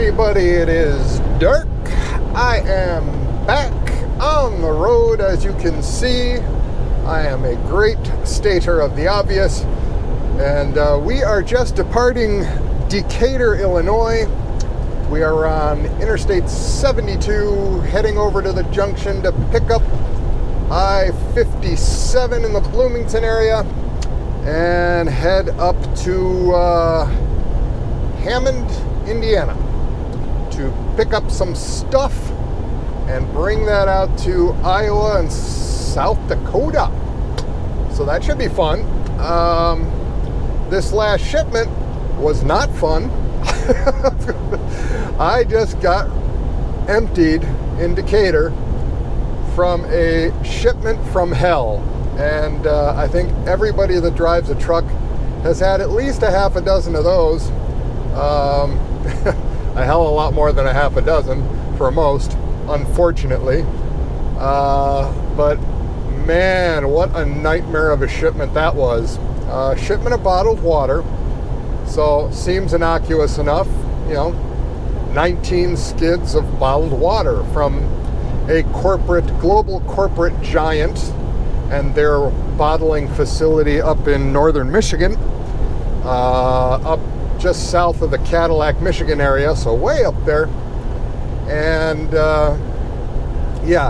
everybody, it is Dirk. I am back on the road. As you can see, I am a great stater of the obvious, and we are just departing Decatur, Illinois. We are on Interstate 72 heading over to the junction to pick up I-57 in the Bloomington area and head up to Hammond, Indiana to pick up some stuff and bring that out to Iowa and South Dakota. So that should be fun. This last shipment was not fun. I just got emptied in Decatur from a shipment from hell. And I think everybody that drives a truck has had at least a half a dozen of those. A hell of a lot more than a half a dozen for most, unfortunately. But man, what a nightmare of a shipment that was. Shipment of bottled water, so seems innocuous enough, 19 skids of bottled water from a global corporate giant and their bottling facility up in northern Michigan, up just south of the Cadillac, Michigan area, so way up there. And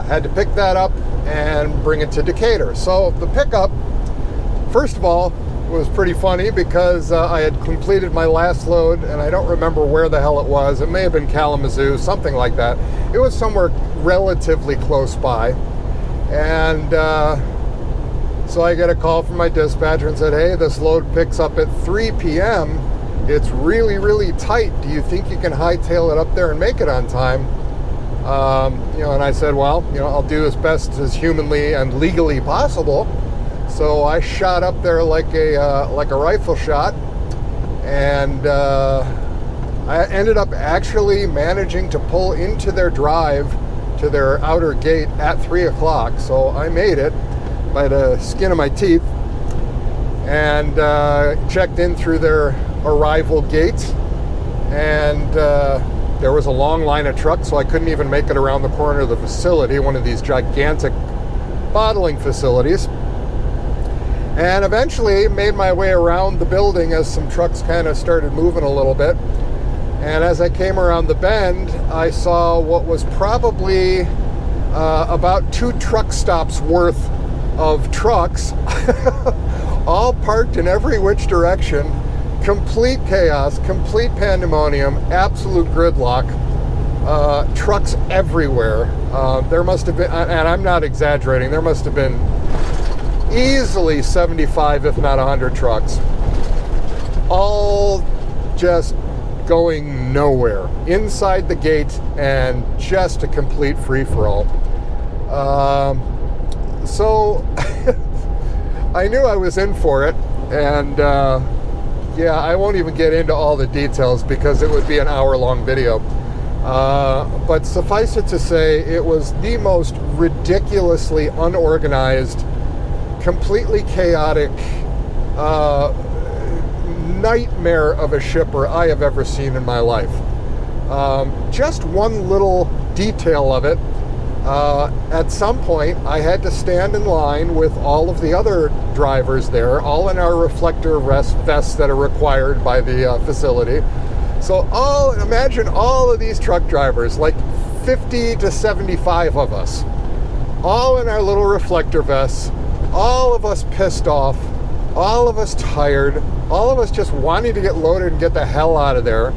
had to pick that up and bring it to Decatur. So the pickup, first of all, was pretty funny because I had completed my last load, and I don't remember where the hell it was. It may have been Kalamazoo, something like that. It was somewhere relatively close by. And so I get a call from my dispatcher and said, hey, this load picks up at 3 p.m. It's really, really tight. Do you think you can hightail it up there and make it on time? And I said, well, I'll do as best as humanly and legally possible. So I shot up there like a rifle shot, and I ended up actually managing to pull into their drive to their outer gate at 3 o'clock. So I made it by the skin of my teeth, and checked in through their arrival gate, and there was a long line of trucks, so I couldn't even make it around the corner of the facility, one of these gigantic bottling facilities. And eventually made my way around the building as some trucks kind of started moving a little bit. And as I came around the bend, I saw what was probably about 2 truck stops worth of trucks, all parked in every which direction. Complete chaos, complete pandemonium, absolute gridlock, trucks everywhere. There must have been, and I'm not exaggerating, there must have been easily 75, if not 100 trucks, all just going nowhere, inside the gate, and just a complete free-for-all. So I knew I was in for it, and I won't even get into all the details because it would be an hour-long video. But suffice it to say, it was the most ridiculously unorganized, completely chaotic nightmare of a shipper I have ever seen in my life. Just one little detail of it. At some point, I had to stand in line with all of the other drivers there, all in our reflector vests that are required by the facility. So imagine all of these truck drivers, like 50 to 75 of us, all in our little reflector vests, all of us pissed off, all of us tired, all of us just wanting to get loaded and get the hell out of there,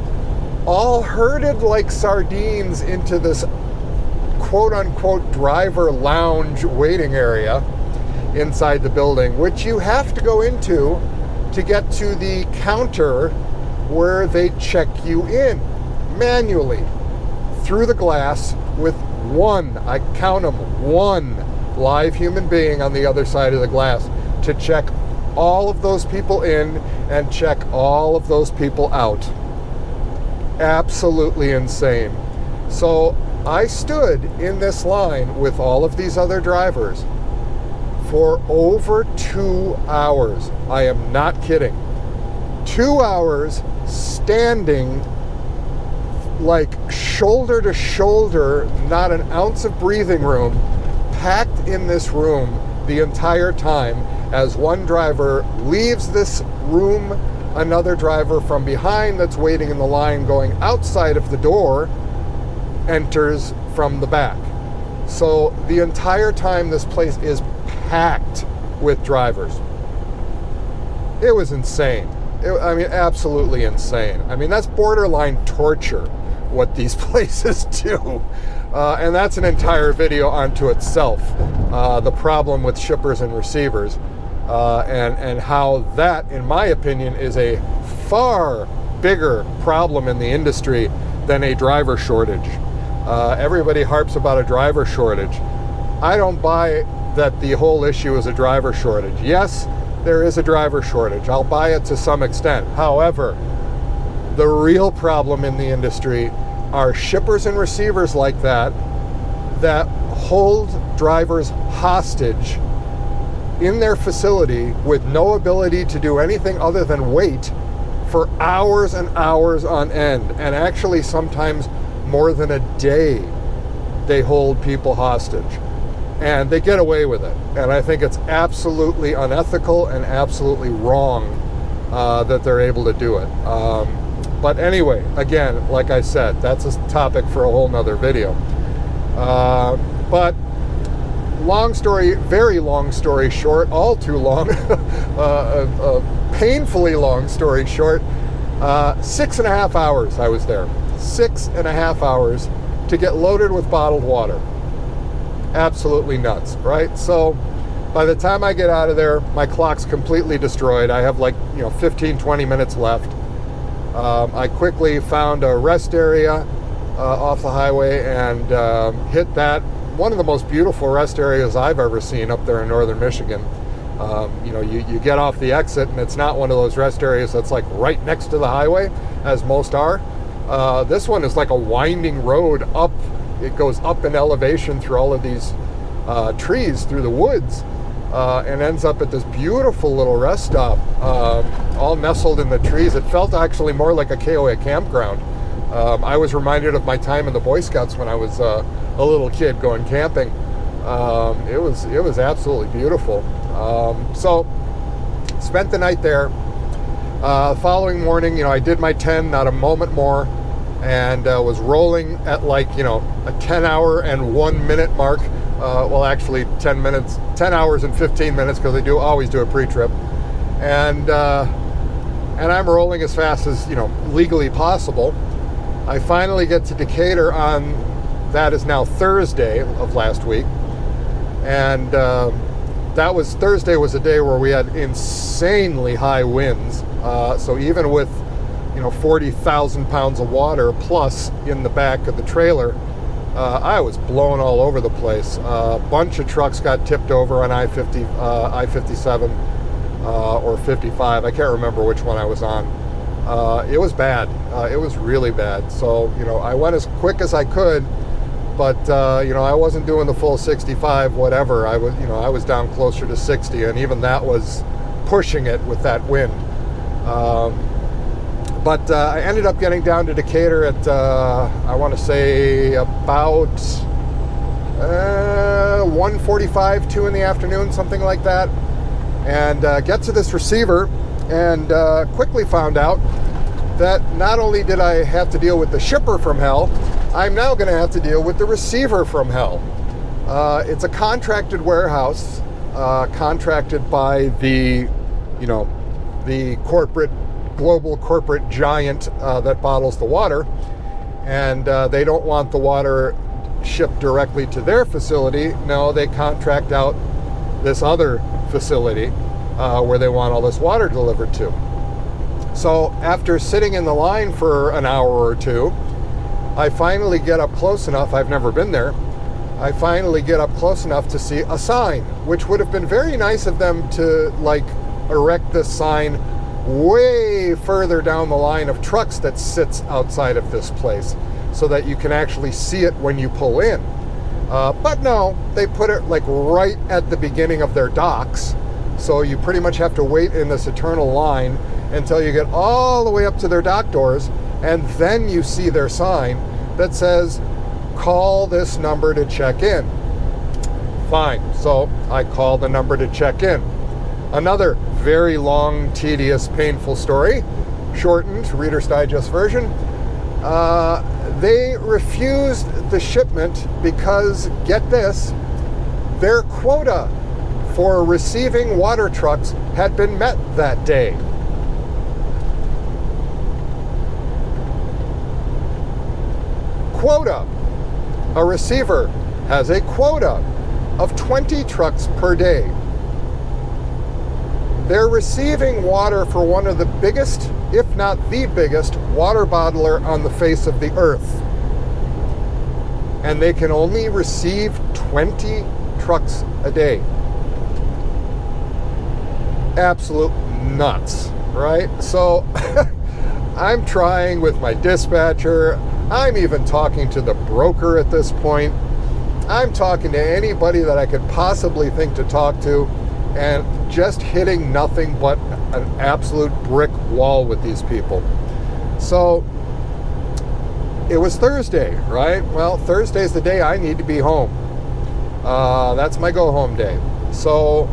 all herded like sardines into this quote-unquote driver lounge waiting area inside the building, which you have to go into to get to the counter where they check you in manually through the glass with one, I count them, one live human being on the other side of the glass to check all of those people in and check all of those people out. Absolutely insane. So I stood in this line with all of these other drivers for over 2 hours. I am not kidding. 2 hours standing like shoulder to shoulder, not an ounce of breathing room, packed in this room the entire time. As one driver leaves this room, another driver from behind that's waiting in the line going outside of the door enters from the back. So the entire time this place is packed with drivers. It was insane. I mean, absolutely insane. I mean, that's borderline torture, what these places do. And that's an entire video unto itself. The problem with shippers and receivers. And how that, in my opinion, is a far bigger problem in the industry than a driver shortage. Everybody harps about a driver shortage. I don't buy that the whole issue is a driver shortage. Yes, there is a driver shortage. I'll buy it to some extent. However, the real problem in the industry are shippers and receivers like that hold drivers hostage in their facility with no ability to do anything other than wait for hours and hours on end, and actually sometimes more than a day they hold people hostage, and they get away with it. And I think it's absolutely unethical and absolutely wrong that they're able to do it. But anyway, again, like I said, that's a topic for a whole nother video. But long story, very long story short, all too long, painfully long story short, 6.5 hours I was there. 6.5 hours to get loaded with bottled water. Absolutely nuts, right? So by the time I get out of there, my clock's completely destroyed. I have 15, 20 minutes left. I quickly found a rest area off the highway and hit that. One of the most beautiful rest areas I've ever seen up there in northern Michigan. You get off the exit and it's not one of those rest areas that's like right next to the highway, as most are. This one is like a winding road up. It goes up in elevation through all of these trees through the woods and ends up at this beautiful little rest stop, all nestled in the trees. It felt actually more like a KOA campground. I was reminded of my time in the Boy Scouts when I was a little kid going camping. It was absolutely beautiful. So spent the night there. Following morning, I did my 10, not a moment more, and was rolling at a 10 hour and 1 minute mark. Well, actually 10 hours and 15 minutes, because they always do a pre-trip. And I'm rolling as fast as, legally possible. I finally get to Decatur on, that is now Thursday of last week. And Thursday was a day where we had insanely high winds. So even with, 40,000 pounds of water plus in the back of the trailer, I was blown all over the place. A bunch of trucks got tipped over on I-57 or 55. I can't remember which one I was on. It was bad. It was really bad. So, I went as quick as I could, but, I wasn't doing the full 65, whatever. I was down closer to 60, and even that was pushing it with that wind. But I ended up getting down to Decatur at, I want to say about 1:45, 2 in the afternoon, something like that. And get to this receiver and quickly found out that not only did I have to deal with the shipper from hell, I'm now going to have to deal with the receiver from hell. It's a contracted warehouse, contracted by the, the global corporate giant that bottles the water, and they don't want the water shipped directly to their facility. No, they contract out this other facility where they want all this water delivered to. So after sitting in the line for an hour or two, I finally get up close enough. I've never been there. I finally get up close enough to see a sign, which would have been very nice of them to erect this sign way further down the line of trucks that sits outside of this place so that you can actually see it when you pull in. But no, they put it right at the beginning of their docks. So you pretty much have to wait in this eternal line until you get all the way up to their dock doors, And then you see their sign that says, call this number to check in. Fine. So I call the number to check in. Another very long, tedious, painful story, shortened, Reader's Digest version. They refused the shipment because, get this, their quota for receiving water trucks had been met that day. Quota. A receiver has a quota of 20 trucks per day. They're receiving water for one of the biggest, if not the biggest, water bottler on the face of the earth. And they can only receive 20 trucks a day. Absolute nuts, right? So I'm trying with my dispatcher. I'm even talking to the broker at this point. I'm talking to anybody that I could possibly think to talk to, and just hitting nothing but an absolute brick wall with these people. So it was Thursday, right? Well, Thursday's the day I need to be home. That's my go home day. So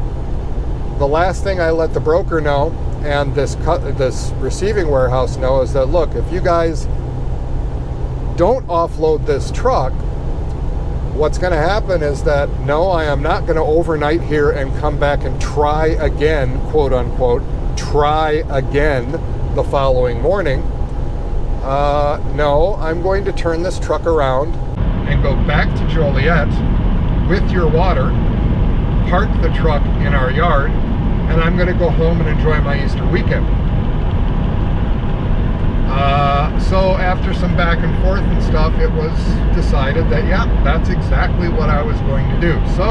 the last thing I let the broker know and this receiving warehouse know is that, look, if you guys don't offload this truck, what's going to happen is that, no, I am not going to overnight here and come back and try again, quote unquote, try again the following morning. No, I'm going to turn this truck around and go back to Joliet with your water, park the truck in our yard, and I'm going to go home and enjoy my Easter weekend. So after some back and forth and stuff, it was decided that, yeah, that's exactly what I was going to do. So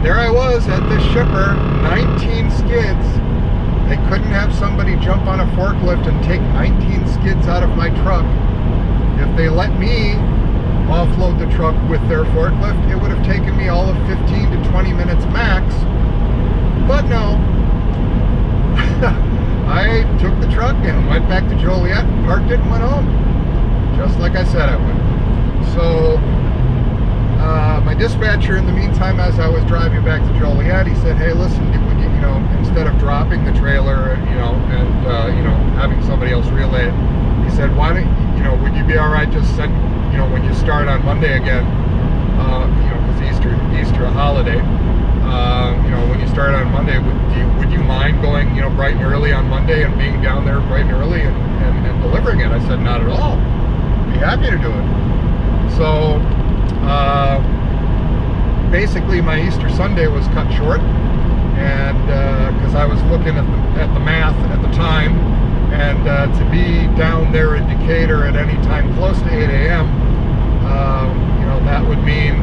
there I was at this shipper, 19 skids. They couldn't have somebody jump on a forklift and take 19 skids out of my truck. If they let me offload the truck with their forklift, it would have taken me all of 15 to 20 minutes max. But no. I took the truck and went back to Joliet, parked it, and went home. Just like I said I would. So, my dispatcher, in the meantime, as I was driving back to Joliet, he said, hey, listen, would you, instead of dropping the trailer, and having somebody else relay it, he said, why don't, would you be all right just send, when you start on Monday again, because Easter holiday, when you start on Monday, would you mind going, bright and early on Monday and being down there bright and early and delivering it? I said, not at all. Be happy to do it. So, basically my Easter Sunday was cut short, and because I was looking at the math at the time, and to be down there in Decatur at any time close to 8 a.m., that would mean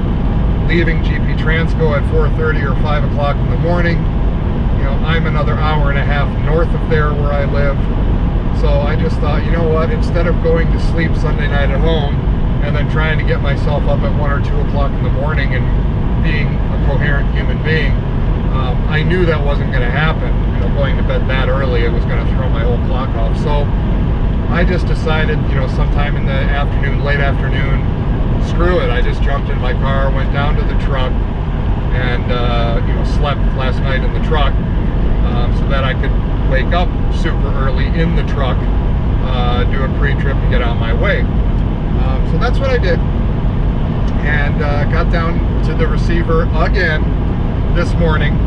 leaving GP Transco at 4:30 or 5 o'clock in the morning. I'm another hour and a half north of there where I live. So I just thought, you know what, instead of going to sleep Sunday night at home and then trying to get myself up at 1 or 2 o'clock in the morning and being a coherent human being, I knew that wasn't going to happen. Going to bed that early, it was going to throw my whole clock off. So I just decided, sometime in the afternoon, late afternoon, screw it. I just jumped in my car, went down to the truck, and slept last night in the truck, so that I could wake up super early in the truck, do a pre-trip and get on my way. So that's what I did, and got down to the receiver again this morning.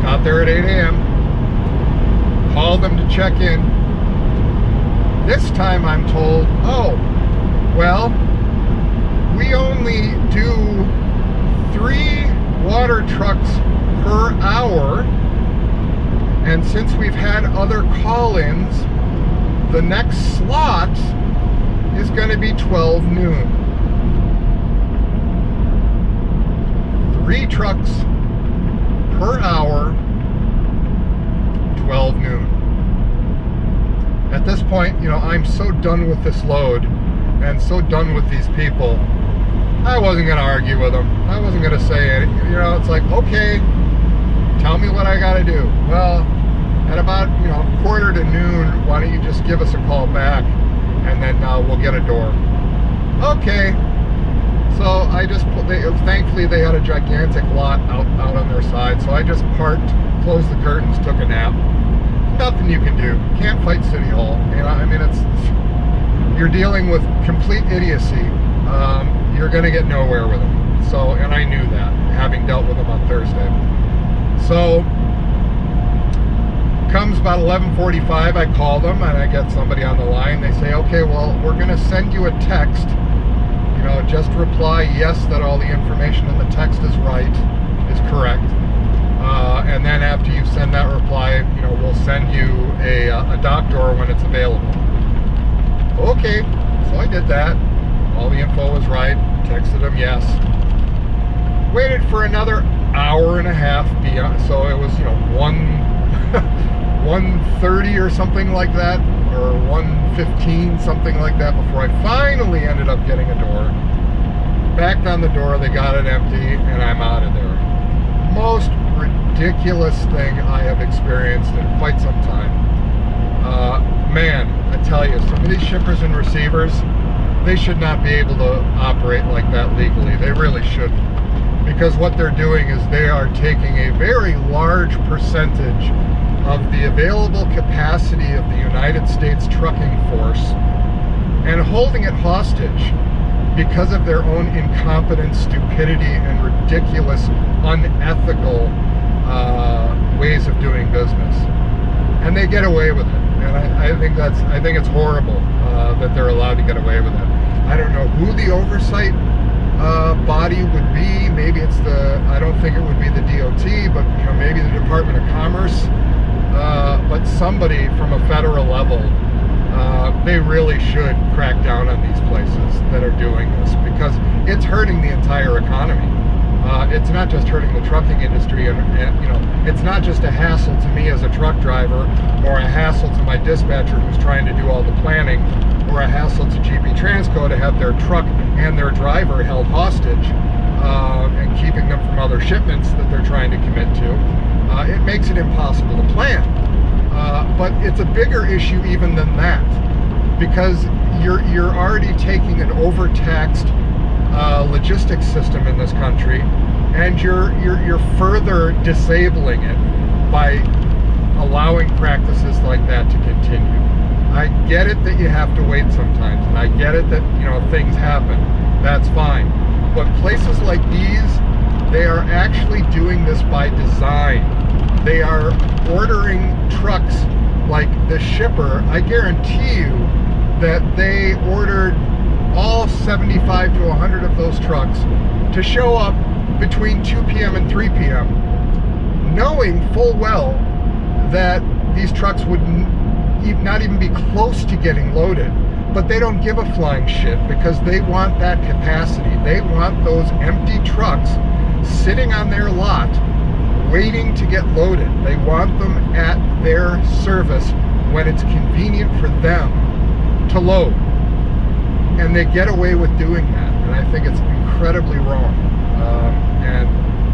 Got there at 8 a.m. Called them to check in. This time I'm told, oh, well, we only do 3 water trucks per hour, and since we've had other call-ins, the next slot is going to be 12 noon. 3 trucks per hour, 12 noon. At this point, I'm so done with this load and so done with these people. I wasn't going to argue with them. I wasn't going to say it. It's like, okay, tell me what I got to do. Well, at about, quarter to noon, why don't you just give us a call back and then we'll get a door. Okay. So I just thankfully they had a gigantic lot out on their side, so I just parked, closed the curtains, took a nap. Nothing you can do. Can't fight City Hall. You know, I mean, you're dealing with complete idiocy. You're going to get nowhere with them. So, and I knew that, having dealt with them on Thursday. So, comes about 11:45, I call them and I get somebody on the line. They say, okay, well, we're going to send you a text. You know, just reply yes that all the information in the text is right, is correct. And then after you send that reply, you know, we'll send you a dock door when it's available. Okay, so I did that. All the info was right. Texted them yes. Waited for another hour and a half beyond. So it was, you know, 1:30 or something like that, or 1:15, something like that, before I finally ended up getting a door. Backed on the door, they got it empty, and I'm out of there. Most ridiculous thing I have experienced in quite some time. Man, I tell you, some of these shippers and receivers, they should not be able to operate like that legally. They really shouldn't. Because what they're doing is they are taking a very large percentage of the available capacity of the United States trucking force and holding it hostage because of their own incompetence, stupidity, and ridiculous, unethical ways of doing business. And they get away with it. And I think it's horrible that they're allowed to get away with it. I don't know who the oversight body would be. Maybe it's I don't think it would be the DOT, but you know, maybe the Department of Commerce. But somebody from a federal level, they really should crack down on these places that are doing this, because it's hurting the entire economy. It's not just hurting the trucking industry, and you know, it's not just a hassle to me as a truck driver, or a hassle to my dispatcher who's trying to do all the planning, or a hassle to GP Transco to have their truck and their driver held hostage and keeping them from other shipments that they're trying to commit to. It makes it impossible to plan. But it's a bigger issue even than that, because you're already taking an overtaxed logistics system in this country, and you're further disabling it by allowing practices like that to continue. I get it that you have to wait sometimes, and I get it that, you know, things happen. That's fine. But places like these, they are actually doing this by design. They are ordering trucks like the shipper. I guarantee you that they ordered all 75 to 100 of those trucks to show up between 2 p.m. and 3 p.m., knowing full well that these trucks would not even be close to getting loaded. But they don't give a flying shit, because they want that capacity. They want those empty trucks sitting on their lot waiting to get loaded. They want them at their service when it's convenient for them to load. And they get away with doing that. And I think it's incredibly wrong. And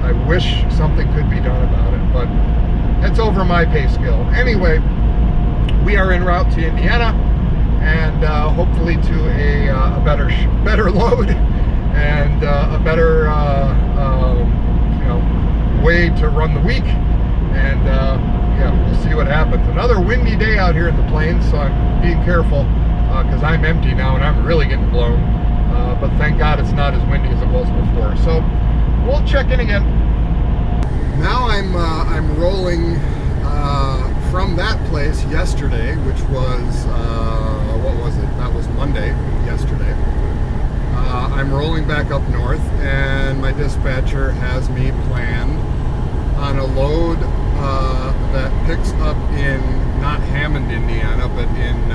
I wish something could be done about it, but it's over my pay scale. Anyway, we are en route to Indiana, and hopefully to a better load and a better you know, way to run the week. And yeah, we'll see what happens. Another windy day out here in the plains, so I'm being careful, because I'm empty now and I'm really getting blown. But thank God it's not as windy as it was before. So we'll check in again. Now I'm rolling from that place yesterday, which was what was it? That was Monday yesterday. I'm rolling back up north, and my dispatcher has me planned on a load that picks up in not Hammond, Indiana, but in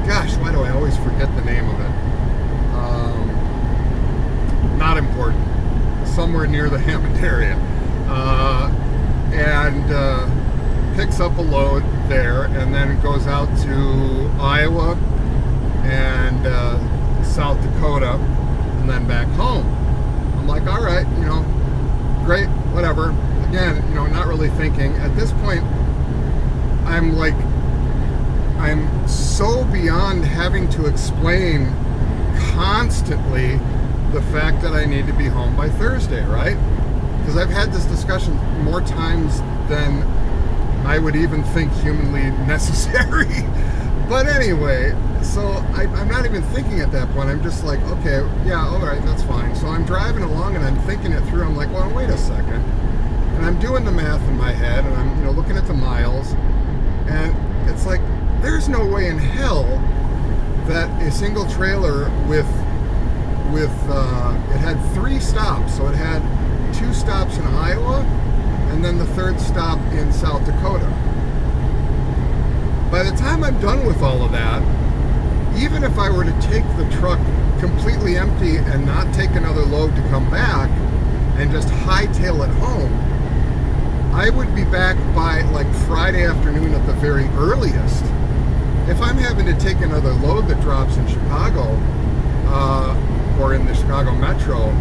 gosh, why do I always forget the name of it? Not important. Somewhere near the Hammond area, and picks up a load there, and then it goes out to Iowa and South Dakota, and then back home. I'm like, all right, you know, great, whatever. Again, you know, not really thinking. At this point, I'm I'm so beyond having to explain constantly the fact that I need to be home by Thursday, right? Because I've had this discussion more times than I would even think humanly necessary. But anyway, so I'm not even thinking at that point. I'm just like, okay, yeah, all right, that's fine. So I'm driving along and I'm thinking it through. I'm like, well, wait a second. And I'm doing the math in my head, and I'm, looking at the miles, and it's like, there's no way in hell that a single trailer with it had 3 stops. So it had 2 stops in Iowa, and then the 3rd stop in South Dakota. By the time I'm done with all of that, even if I were to take the truck completely empty and not take another load to come back and just hightail it home, I would be back by like Friday afternoon at the very earliest. If I'm having to take another load that drops in Chicago or in the Chicago Metro,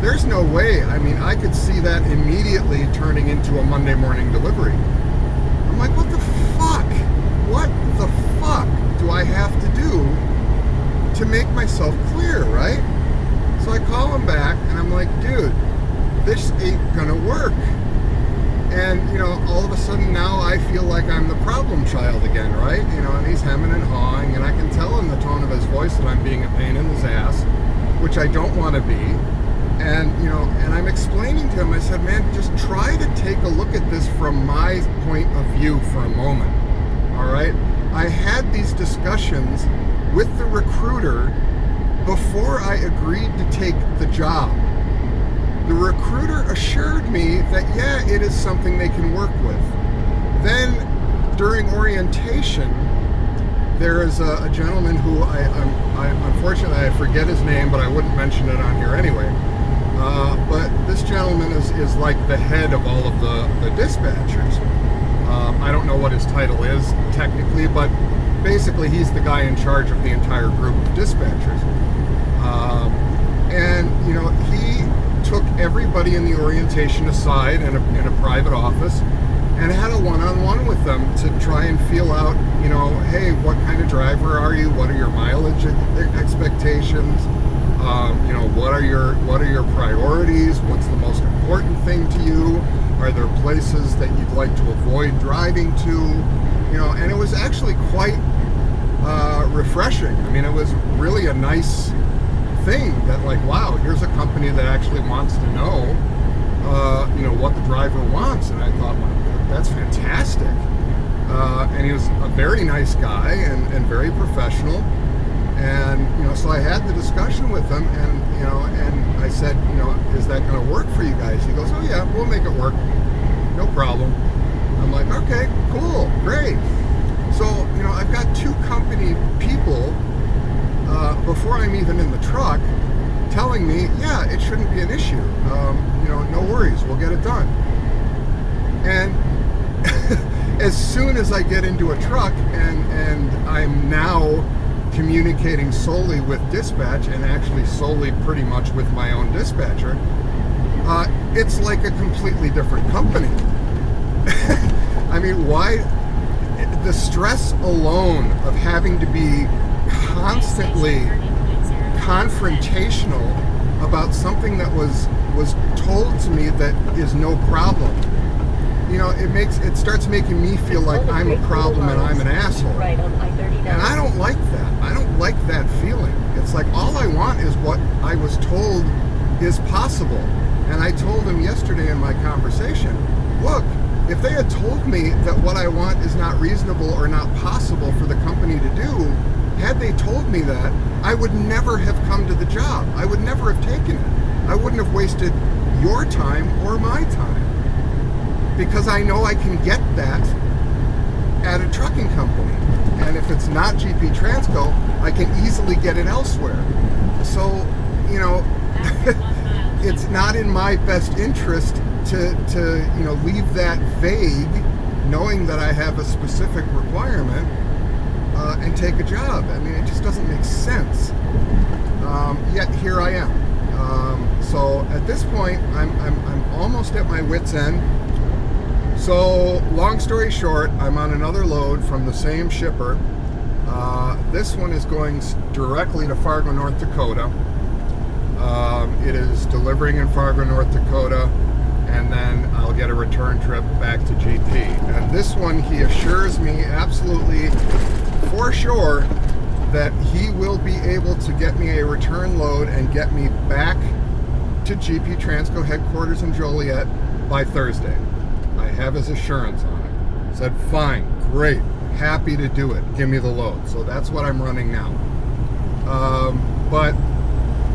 there's no way. I mean, I could see that immediately turning into a Monday morning delivery. I'm like, what the fuck? What the fuck do I have to do to make myself clear, right? So I call him back and I'm like, dude, this ain't gonna work. And, all of a sudden now I feel like I'm the problem child again, right? And he's hemming and hawing, and I can tell in the tone of his voice that I'm being a pain in his ass, which I don't want to be. And, and I'm explaining to him, I said, man, just try to take a look at this from my point of view for a moment, all right? I had these discussions with the recruiter before I agreed to take the job. The recruiter assured me that, yeah, it is something they can work with. Then, during orientation, there is a gentleman who unfortunately, I forget his name, but I wouldn't mention it on here anyway. But this gentleman is like the head of all of the dispatchers. I don't know what his title is technically, but basically he's the guy in charge of the entire group of dispatchers. And, he took everybody in the orientation aside in a private office and had a one-on-one with them to try and feel out, hey, what kind of driver are you? What are your mileage expectations? What are your priorities? What's the most important thing to you? Are there places that you'd like to avoid driving to? And it was actually quite refreshing. I mean, it was really a nice thing that, like, wow, here's a company that actually wants to know, what the driver wants. And I thought, well, that's fantastic. And he was a very nice guy and very professional. And, so I had the discussion with him, and, and I said, is that going to work for you guys? He goes, oh yeah, we'll make it work. No problem. I'm like, okay, cool, great. So, I've got 2 company people, before I'm even in the truck, telling me, yeah, it shouldn't be an issue. No worries, we'll get it done. And as soon as I get into a truck and I'm now communicating solely with dispatch, and actually solely pretty much with my own dispatcher, it's like a completely different company. I mean, why? The stress alone of having to be constantly confrontational about something that was told to me that is no problem. It starts making me feel like I'm a problem and I'm an asshole. And I don't like that. I don't like that feeling. It's like, all I want is what I was told is possible. And I told him yesterday in my conversation, look, if they had told me that what I want is not reasonable or not possible for the company to do, had they told me that, I would never have come to the job. I would never have taken it. I wouldn't have wasted your time or my time. Because I know I can get that at a trucking company. And if it's not GP Transco, I can easily get it elsewhere. So, it's not in my best interest to leave that vague, knowing that I have a specific requirement, and take a job. I mean, it just doesn't make sense. Yet here I am. So at this point, I'm almost at my wit's end. So long story short, I'm on another load from the same shipper, This one is going directly to Fargo, North Dakota. It is delivering in Fargo, North Dakota, and then I'll get a return trip back to GP. And this one, he assures me absolutely for sure that he will be able to get me a return load and get me back to GP Transco headquarters in Joliet by Thursday. I have his assurance on it. Said, fine, great, happy to do it. Give me the load. So that's what I'm running now. But,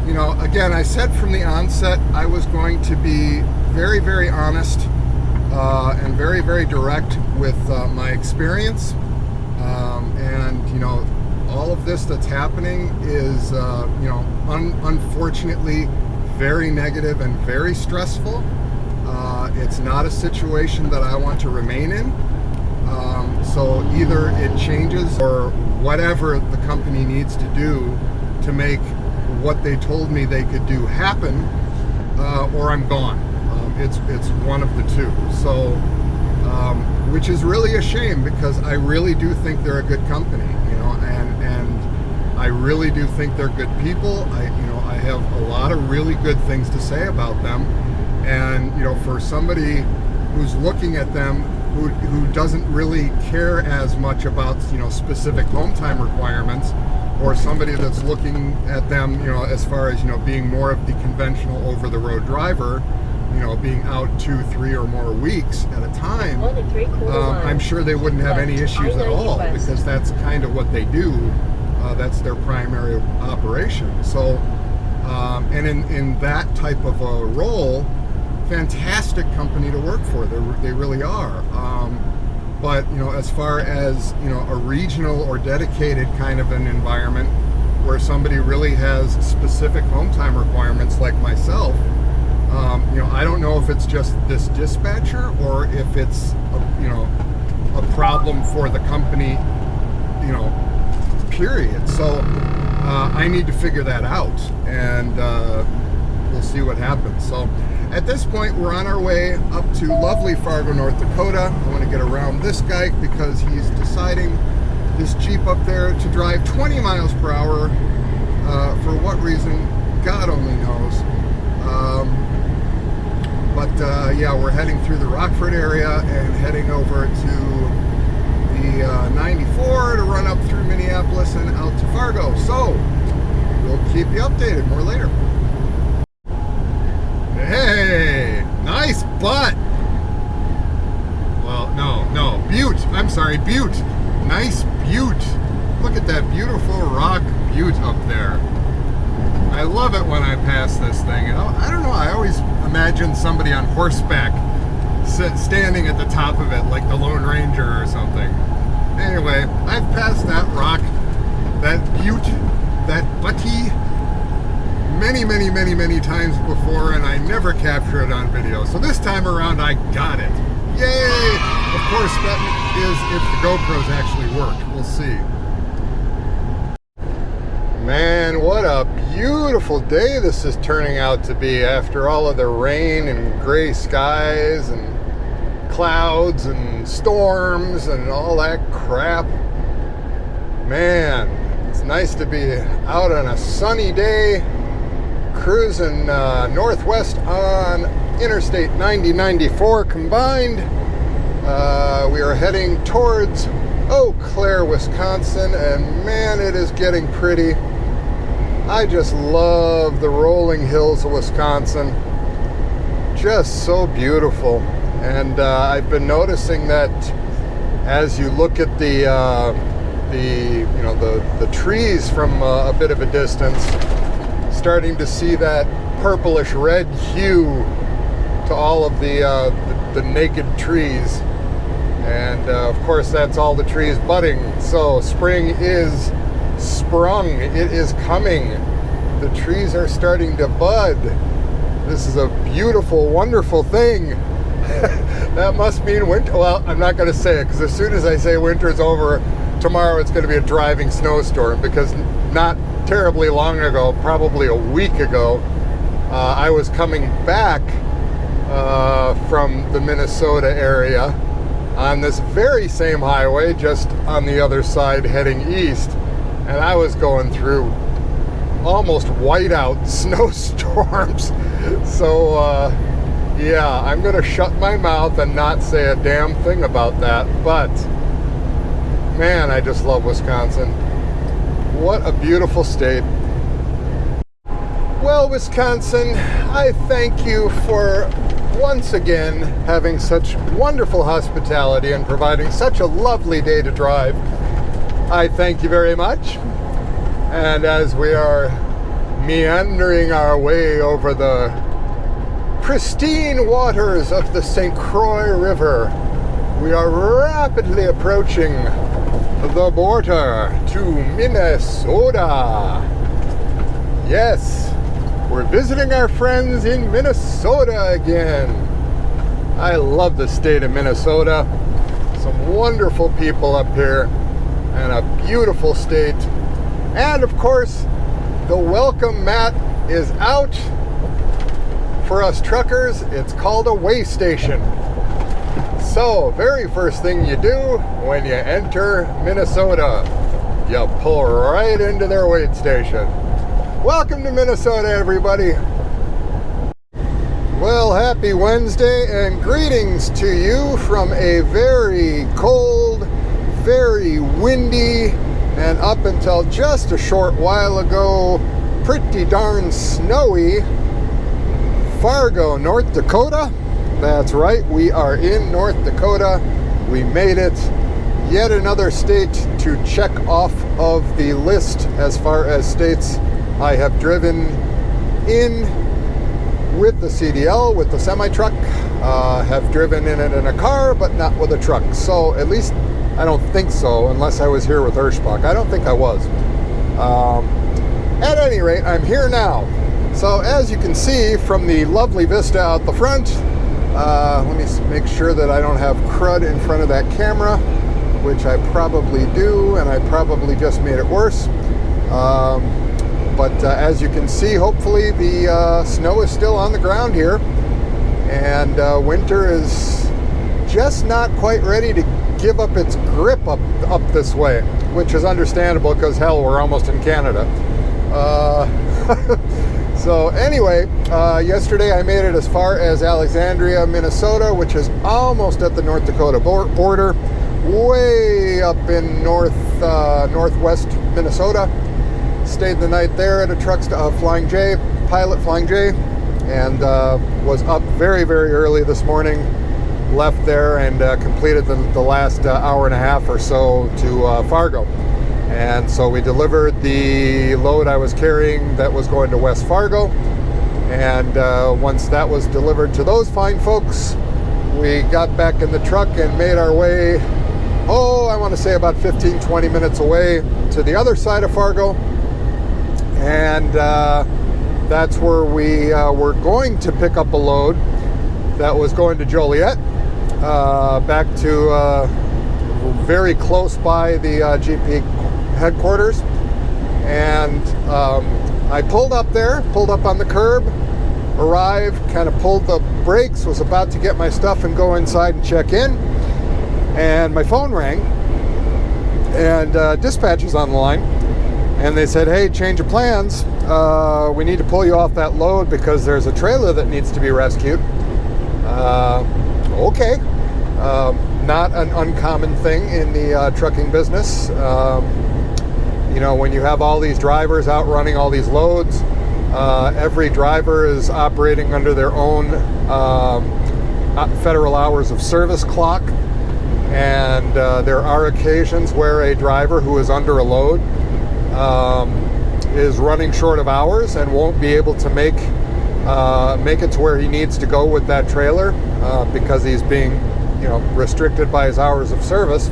you know, again, I said from the onset I was going to be very, very honest and very, very direct with my experience. And, you know, all of this that's happening is, you know, unfortunately very negative and very stressful. It's not a situation that I want to remain in. So either it changes or whatever the company needs to do to make what they told me they could do happen, or I'm gone. It's one of the two. So, which is really a shame because I really do think they're a good company, you know, and I really do think they're good people. I have a lot of really good things to say about them, and you know, for somebody who's looking at them who doesn't really care as much about, you know, specific home time requirements, or somebody that's looking at them, you know, as far as, you know, being more of the conventional over-the-road driver, you know, being out 2, 3 or more weeks at a time, I'm sure they wouldn't have any issues at all, because that's kind of what they do. That's their primary operation. So, and in that type of a role, fantastic company to work for. They really are. But, you know, as far as, you know, a regional or dedicated kind of an environment where somebody really has specific home time requirements like myself, you know, I don't know if it's just this dispatcher or if it's, you know, a problem for the company, you know, period. So I need to figure that out, and we'll see what happens. So at this point, we're on our way up to lovely Fargo, North Dakota. I want to get around this guy because he's deciding, this Jeep up there, to drive 20 miles per hour. For what reason, God only knows. But yeah, we're heading through the Rockford area and heading over to the 94 to run up through Minneapolis and out to Fargo. So we'll keep you updated. More later. Hey, nice butt. Well, no, butte. I'm sorry, butte. Nice butte. Look at that beautiful rock butte up there. I love it when I pass this thing. I don't know, I always imagine somebody on horseback standing at the top of it like the Lone Ranger or something. Anyway, I've passed that rock, that butte, that butty many times before, and I never capture it on video. So this time around, I got it. Yay! Of course, that is if the GoPros actually work. We'll see. Man, what a beautiful day this is turning out to be after all of the rain and gray skies and clouds and storms and all that crap. Man, it's nice to be out on a sunny day, cruising northwest on Interstate 90-94 combined. We are heading towards Eau Claire, Wisconsin, and man, it is getting pretty. I just love the rolling hills of Wisconsin. Just so beautiful. And I've been noticing that as you look at the trees from a bit of a distance, starting to see that purplish red hue to all of the naked trees. And of course, that's all the trees budding. So spring is sprung. It is coming. The trees are starting to bud. This is a beautiful, wonderful thing. That must mean winter. Well, I'm not going to say it, because as soon as I say winter's over, tomorrow it's going to be a driving snowstorm, because not terribly long ago, probably a week ago, I was coming back from the Minnesota area, on this very same highway, just on the other side heading east, and I was going through almost whiteout snowstorms. So yeah, I'm gonna shut my mouth and not say a damn thing about that. But man, I just love Wisconsin. What a beautiful state. Well, Wisconsin, I thank you for once again having such wonderful hospitality and providing such a lovely day to drive. I thank you very much. And as we are meandering our way over the pristine waters of the St. Croix River, we are rapidly approaching the border to Minnesota. Yes, we're visiting our friends in Minnesota again. I love the state of Minnesota. Some wonderful people up here and a beautiful state. And of course, the welcome mat is out for us truckers. It's called a weigh station. So, very first thing you do when you enter Minnesota, you pull right into their weigh station. Welcome to Minnesota, everybody. Well, happy Wednesday and greetings to you from a very cold, very windy, and up until just a short while ago, pretty darn snowy Fargo, North Dakota. That's right, we are in North Dakota. We made it. Yet another state to check off of the list as far as states I have driven in with the CDL, with the semi-truck. Have driven in it in a car, but not with a truck. So at least I don't think so, unless I was here with Erschbach. I don't think I was. At any rate, I'm here now. So as you can see from the lovely vista out the front, let me make sure that I don't have crud in front of that camera, which I probably do, and I probably just made it worse. But as you can see, hopefully the snow is still on the ground here, and winter is just not quite ready to give up its grip up this way, which is understandable because hell, we're almost in Canada. So anyway, yesterday I made it as far as Alexandria, Minnesota, which is almost at the North Dakota border, way up in northwest Minnesota. Stayed the night there at a truck stop, Flying J, Pilot Flying J, and was up very, very early this morning. Left there and completed the last hour and a half or so to Fargo. And so we delivered the load I was carrying that was going to West Fargo. And once that was delivered to those fine folks, we got back in the truck and made our way, I want to say about 15-20 minutes away to the other side of Fargo. And that's where we were going to pick up a load that was going to Joliet, back to very close by the GP headquarters. And I pulled up on the curb, arrived, kind of pulled the brakes, was about to get my stuff and go inside and check in, and my phone rang, and dispatch is on the line, and they said, hey, change of plans, we need to pull you off that load because there's a trailer that needs to be rescued. Okay. Not an uncommon thing in the trucking business. You know, when you have all these drivers out running all these loads, every driver is operating under their own federal hours of service clock. And there are occasions where a driver who is under a load is running short of hours and won't be able to make it to where he needs to go with that trailer because he's being, restricted by his hours of service.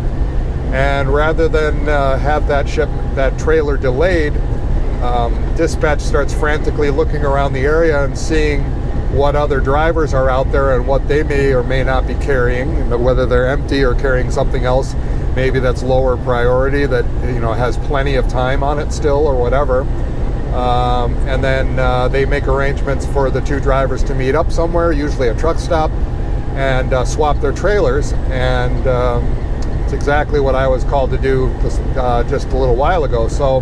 And rather than have that trailer delayed, dispatch starts frantically looking around the area and seeing what other drivers are out there and what they may or may not be carrying, whether they're empty or carrying something else, maybe that's lower priority, that has plenty of time on it still or whatever. And then they make arrangements for the two drivers to meet up somewhere, usually a truck stop, and swap their trailers. And it's exactly what I was called to do just a little while ago. So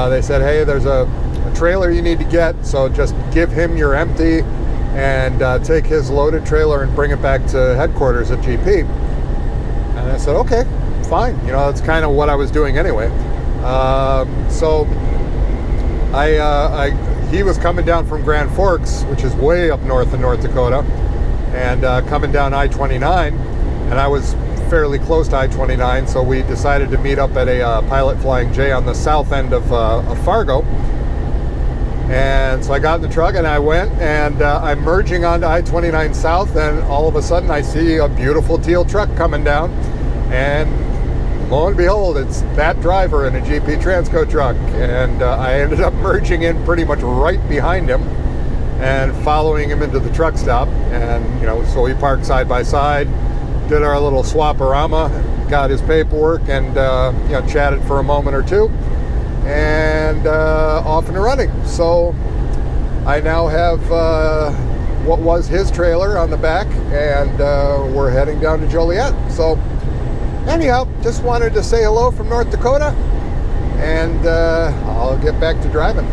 they said, hey, there's a trailer you need to get, so just give him your empty and take his loaded trailer and bring it back to headquarters at GP. And I said, okay, fine. You know, that's kind of what I was doing anyway. So he was coming down from Grand Forks, which is way up north in North Dakota, and coming down I-29, and I was fairly close to I-29, so we decided to meet up at a Pilot Flying J on the south end of Fargo. And so I got in the truck and I went, and I'm merging onto I-29 South, and all of a sudden I see a beautiful teal truck coming down, and lo and behold, it's that driver in a GP Transco truck. And I ended up merging in pretty much right behind him and following him into the truck stop. And, you know, so we parked side by side, did our little swap-a-rama, got his paperwork, and, you know, chatted for a moment or two. And off and running. So I now have what was his trailer on the back, and we're heading down to Joliet. So anyhow, just wanted to say hello from North Dakota, and I'll get back to driving.